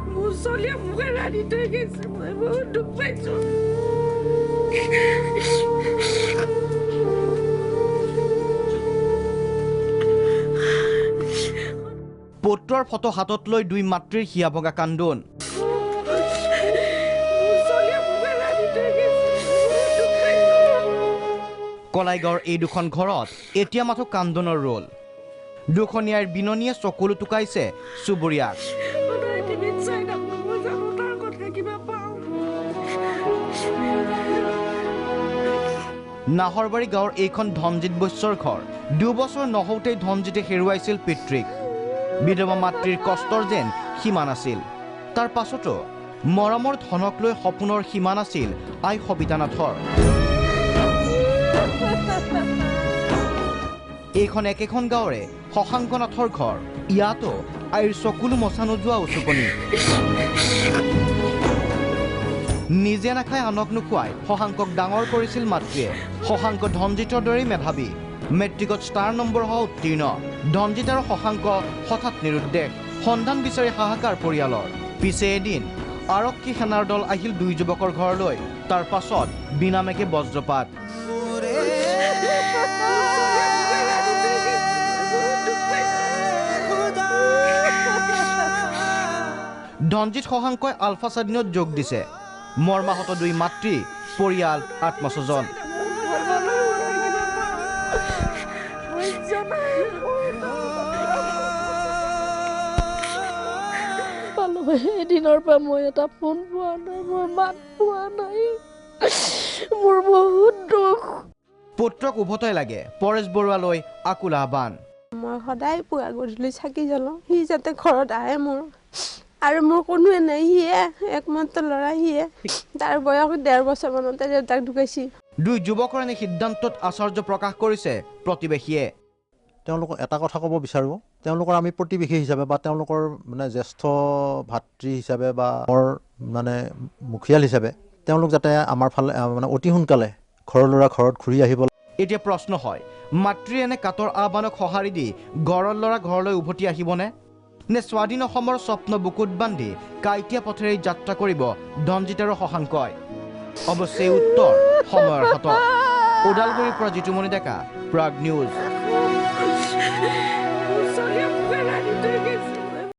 Musolia fuera ni te que se mueve un pecho. পুত্ৰৰ photo হাতত লৈ দুই মাতৃৰ হিয়া ভগা কান্দোন কলাইগাঁৱৰ এই দুখন ঘৰত এতিয়া মাথো কান্দোনৰ ৰোল দুখনীয়াৰ বিননীয়ে চকুলো টুকাইছে চুবুৰীয়াক নাহৰবাৰী গাঁৱৰ এইখন ধনজিৎ বৈশ্যৰ ঘৰ 2 বছৰ নহওঁতেই ধনজিতে হেৰুৱাইছিল পিতৃক বিধৱা মাতৃৰ কষ্টৰ যেন সীমা নাছিল তাৰ পাছতো মৰমৰ ধনক লৈ সপোনৰ সীমা নাছিল আই সবিতানাথৰ এইখন একেখন গাঁৱৰে শশাংকনাথৰ ঘৰ ইয়াতো আইৰ চকুলো মচা নোযোৱা উচুপনি নিজে নাখাই আনক নোখোৱাই শশাংকক ডাঙৰ কৰিছিল মাতৃয়ে শশাংক ধনজিতৰ দৰেই মেধাৱী মেট্ৰিকত ষ্টাৰ নম্বৰ হোৱা উত্তীৰ্ণ ধনজিত আৰু শশাংক হঠাৎ নিৰুদ্দেশ সন্ধান বিচাৰি হাহাকাৰ পৰিয়ালৰ পিছে এদিন আৰক্ষী সেনাৰ দল আহিল দুই যুৱকৰ ঘৰলৈ তাৰ পাছত বিনামেকে বজ্ৰপাত ধনজিত শশাংকই আলফা স্বাধীনত যোগ দিছে মৰ্মাহত দুই মাতৃ পৰিয়াল আত্মস্বজন এদিনৰ পৰা মই এটা ফোন পোৱা নাই মই মাত পোৱা নাই মোৰ বহুত দুখ পুত্ৰক উভতাই লাগে পৰেশ বৰুৱালৈ আকুল আহ্বান মই সদায় পুৱা গধূলি চাকি জ্বলাওঁ সি যাতে ঘৰত আহে মোৰ আৰু মোৰ কোনোৱে নাই সিয়ে একমাত্ৰ ল'ৰা সিয়ে তাৰ বয়স 1.5 বছৰ মানতে দেউতাক ঢুকাইছি দুই যুৱকৰ এনে সিদ্ধান্তত আশ্চৰ্য প্ৰকাশ কৰিছে প্ৰতিবেশীয়ে তেওঁলোকক এটা কথা ক'ব বিচাৰোঁ তেওঁলোকৰ আমি প্ৰতিবেশী হিচাপে বা তেওঁলোকৰ মানে জ্যেষ্ঠ ভাতৃ হিচাপে বা মোৰ মানে মুখিয়াল হিচাপে তেওঁলোক যাতে আমাৰ ফালে মানে অতি সোনকালে ঘৰৰ ল'ৰা ঘৰত ঘূৰি আহিব এতিয়া প্ৰশ্ন হয় মাতৃ এনে কাতৰ আহ্বানক সঁহাৰি দি ঘৰৰ ল'ৰা ঘৰলৈ উভতি আহিবনে নে স্বাধীন অসমৰ স্বপ্ন বুকুত বান্ধি কাইটীয়া পথেৰে যাত্ৰা কৰিব ধনজিত আৰু শশাংকই অৱশ্যে উত্তৰ সময়ৰ হাতত ওদালগুৰিৰ পৰা জিতুমণি ডেকা প্ৰাগ নিউজ